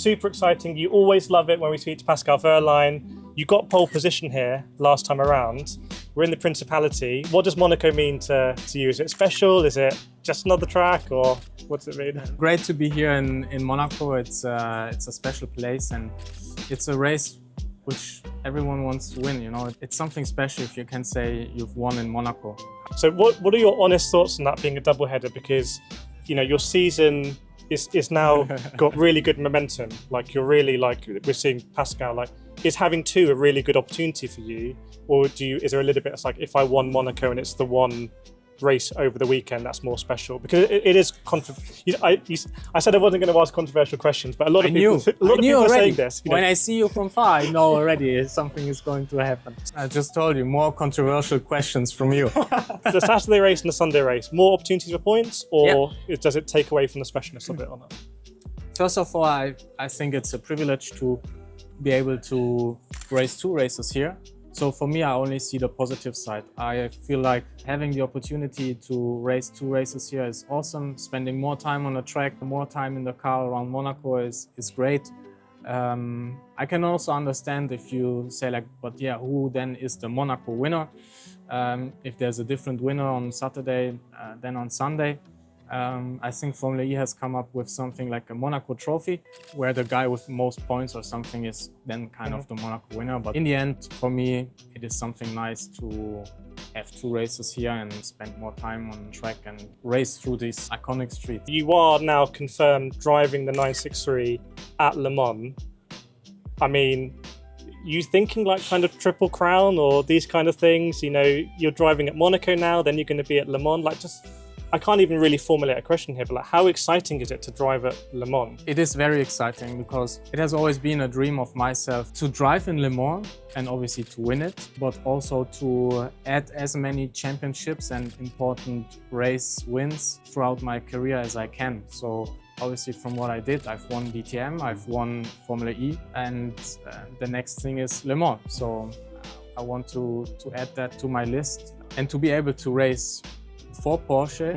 super exciting. You always love it when we speak to Pascal Wehrlein. You got pole position here last time around. We're in the Principality. What does Monaco mean to you? Is it special? Is it just another track, or what's it mean? Great to be here in Monaco. It's a special place, and it's a race which everyone wants to win. You know, it's something special if you can say you've won in Monaco. So what are your honest thoughts on that being a doubleheader? Because, you know, your season is now got really good momentum. Like, you're really, like, we're seeing Pascal, like, is having two a really good opportunity for you? Or is there a little bit, it's like, if I won Monaco and it's the one race over the weekend, that's more special? Because it is I said I wasn't going to ask controversial questions, but a lot of people are saying this. When I see you from far, I know already something is going to happen. I just told you, more controversial questions from you. The Saturday race and the Sunday race, more opportunities for points, or does it take away from the specialness of it or not? First of all, I think it's a privilege to be able to race two races here. So for me, I only see the positive side. I feel like having the opportunity to race two races here is awesome. Spending more time on the track, more time in the car around Monaco is great. I can also understand if you say, like, but yeah, who then is the Monaco winner? If there's a different winner on Saturday than on Sunday. I think Formula E has come up with something like a Monaco trophy, where the guy with most points or something is then kind of the Monaco winner. But in the end, for me, it is something nice to have two races here and spend more time on track and race through these iconic streets. You are now confirmed driving the 963 at Le Mans. I mean, you thinking like kind of triple crown or these kind of things? You know, you're driving at Monaco now, then you're going to be at Le Mans. Like, just, I can't even really formulate a question here, but like, how exciting is it to drive at Le Mans? It is very exciting because it has always been a dream of myself to drive in Le Mans and obviously to win it, but also to add as many championships and important race wins throughout my career as I can. So obviously from what I did, I've won DTM, I've won Formula E, and the next thing is Le Mans. So I want to add that to my list, and to be able to race for Porsche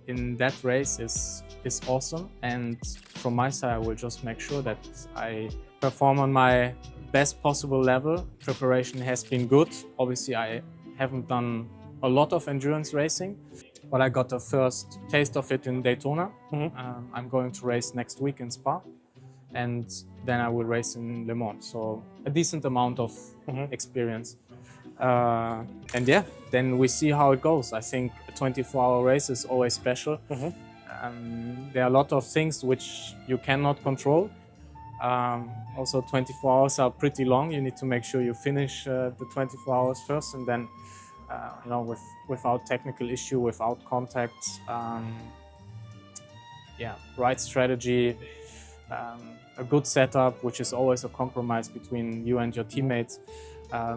in that race is awesome. And from my side, I will just make sure that I perform on my best possible level. Preparation has been good. Obviously, I haven't done a lot of endurance racing, but I got the first taste of it in Daytona. I'm going to race next week in Spa, and then I will race in Le Mans. So a decent amount of experience. And yeah, then we see how it goes. I think a 24-hour race is always special. There are a lot of things which you cannot control. Also, 24 hours are pretty long. You need to make sure you finish the 24 hours first, and then, you know, without technical issue, without contacts. Yeah, right strategy, a good setup, which is always a compromise between you and your teammates.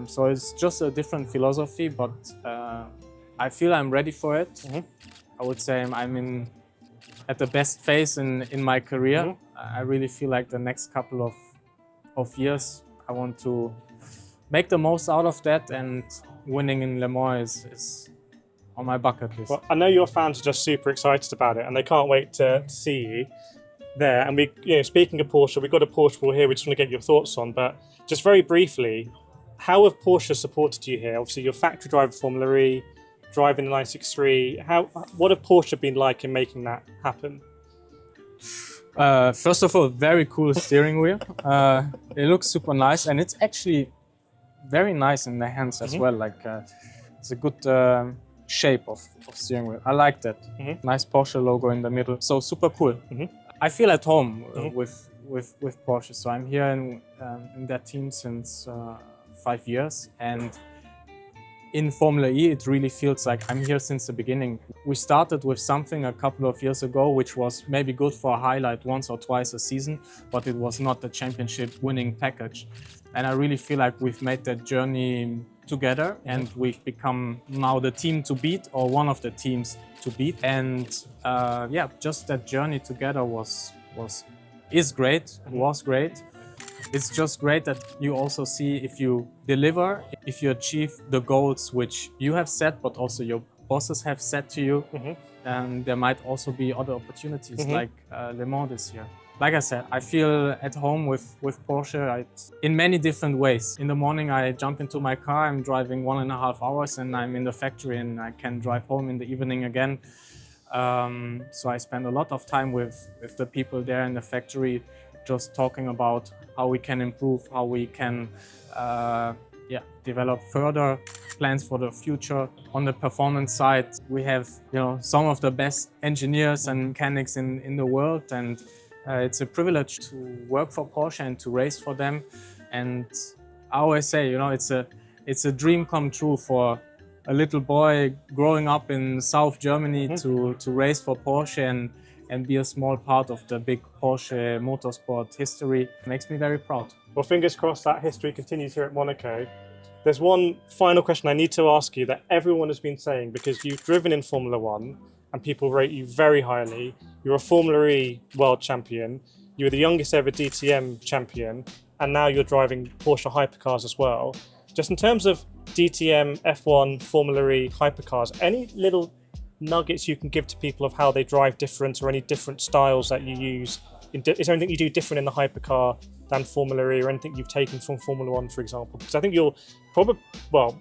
So it's just a different philosophy, but I feel I'm ready for it. I would say I'm at the best phase in my career. I really feel like the next couple of years, I want to make the most out of that, and winning in Le Mans is on my bucket list. Well, I know your fans are just super excited about it, and they can't wait to see you there. And we, you know, speaking of Porsche, we've got a Porsche wall here we just want to get your thoughts on, but just very briefly, how have Porsche supported you here? Obviously, you're factory driver Formula E, driving the 963. What have Porsche been like in making that happen? First of all, very cool steering wheel. It looks super nice, and it's actually very nice in the hands as well. Like it's a good shape of steering wheel. I like that. Nice Porsche logo in the middle. So super cool. I feel at home with Porsche. So I'm here in that team since 5 years, and in Formula E, it really feels like I'm here since the beginning. We started with something a couple of years ago, which was maybe good for a highlight once or twice a season, but it was not the championship winning package. And I really feel like we've made that journey together, and we've become now the team to beat, or one of the teams to beat. And yeah, just that journey together was great. It's just great that you also see if you deliver, if you achieve the goals which you have set, but also your bosses have set to you. And there might also be other opportunities like Le Mans this year. like I said, I feel at home with Porsche in many different ways. In the morning, I jump into my car, I'm driving 1.5 hours and I'm in the factory and I can drive home in the evening again. So I spend a lot of time with the people there in the factory, just talking about how we can improve, how we can develop further plans for the future. On the performance side, we have some of the best engineers and mechanics in the world, and it's a privilege to work for Porsche and to race for them. And I always say, it's a dream come true for a little boy growing up in South Germany to race for Porsche and be a small part of the big Porsche motorsport history. It makes me very proud. Well, fingers crossed that history continues here at Monaco. There's one final question I need to ask you that everyone has been saying, because you've driven in Formula One and people rate you very highly. You're a Formula E world champion. You were the youngest ever DTM champion, and now you're driving Porsche hypercars as well. Just in terms of DTM, F1, Formula E, hypercars, any little nuggets you can give to people of how they drive different, or any different styles that you use? Is there anything you do different in the hypercar than Formula E, or anything you've taken from Formula One, for example? Because I think you're probably, well,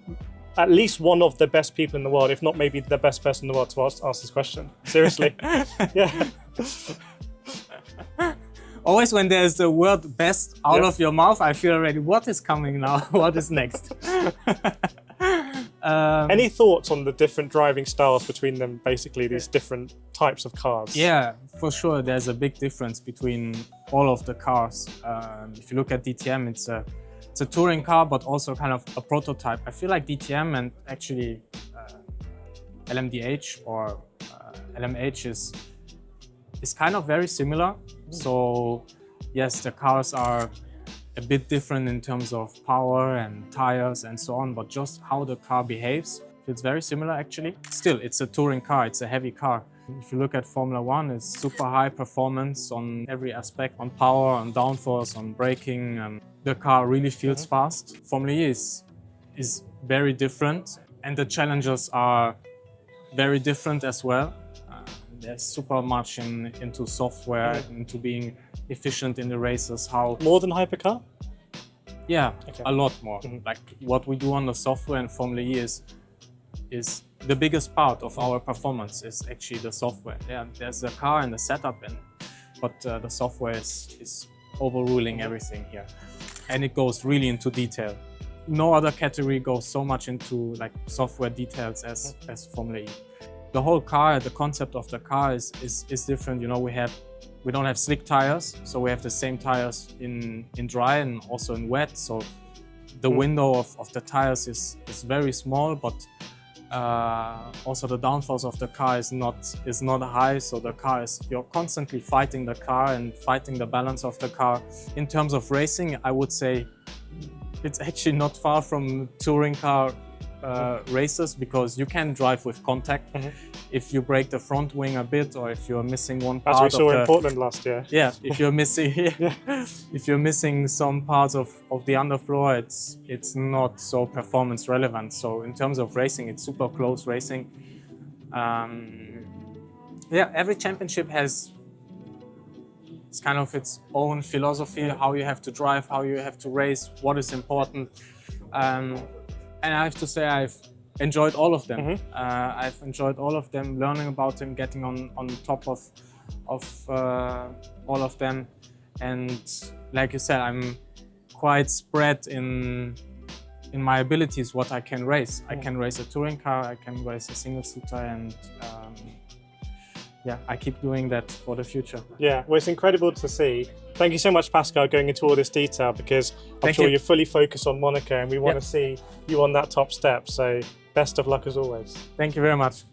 at least one of the best people in the world, if not maybe the best person in the world to ask this question. Seriously. Yeah. Always when there's the word best out of your mouth, I feel already, what is coming now? What is next? Any thoughts on the different driving styles between them, basically, these different types of cars? Yeah, for sure. There's a big difference between all of the cars. If you look at DTM, it's a touring car, but also kind of a prototype. I feel like DTM and actually LMDH or LMH is kind of very similar. So yes, the cars are a bit different in terms of power and tires and so on, but just how the car behaves, it's very similar actually. Still, it's a touring car, it's a heavy car. If you look at Formula One, it's super high performance on every aspect, on power, on downforce, on braking, and the car really feels fast. Formula E is very different, and the challenges are very different as well. There's super much into software, into being efficient in the races. How more than hypercar? Yeah, a lot more. Like what we do on the software in Formula E is the biggest part of our performance is actually the software. Yeah, there's the car and the setup, but the software is overruling everything here, and it goes really into detail. No other category goes so much into like software details as Formula E. The whole car, the concept of the car is different. We don't have slick tires, so we have the same tires in dry and also in wet. So the window of the tires is very small, but also the downforce of the car is not high. So the car you're constantly fighting the car and fighting the balance of the car. In terms of racing, I would say it's actually not far from touring car races, because you can drive with contact. If you break the front wing a bit, or if you're missing one part, as we saw in Portland last year. Yeah, if you're missing if you're missing some parts of the underfloor, it's not so performance relevant. So in terms of racing, it's super close racing. Yeah, every championship has kind of its own philosophy, how you have to drive, how you have to race, what is important. And I have to say I've enjoyed all of them. I've enjoyed all of them, learning about them, getting on top of all of them. And like you said, I'm quite spread in my abilities, what I can race. I can race a touring car, I can race a single-seater, and yeah, I keep doing that for the future. Yeah, well, it's incredible to see. Thank you so much, Pascal, going into all this detail, because I'm sure you're fully focused on Monaco and we want to see you on that top step. So best of luck as always. Thank you very much.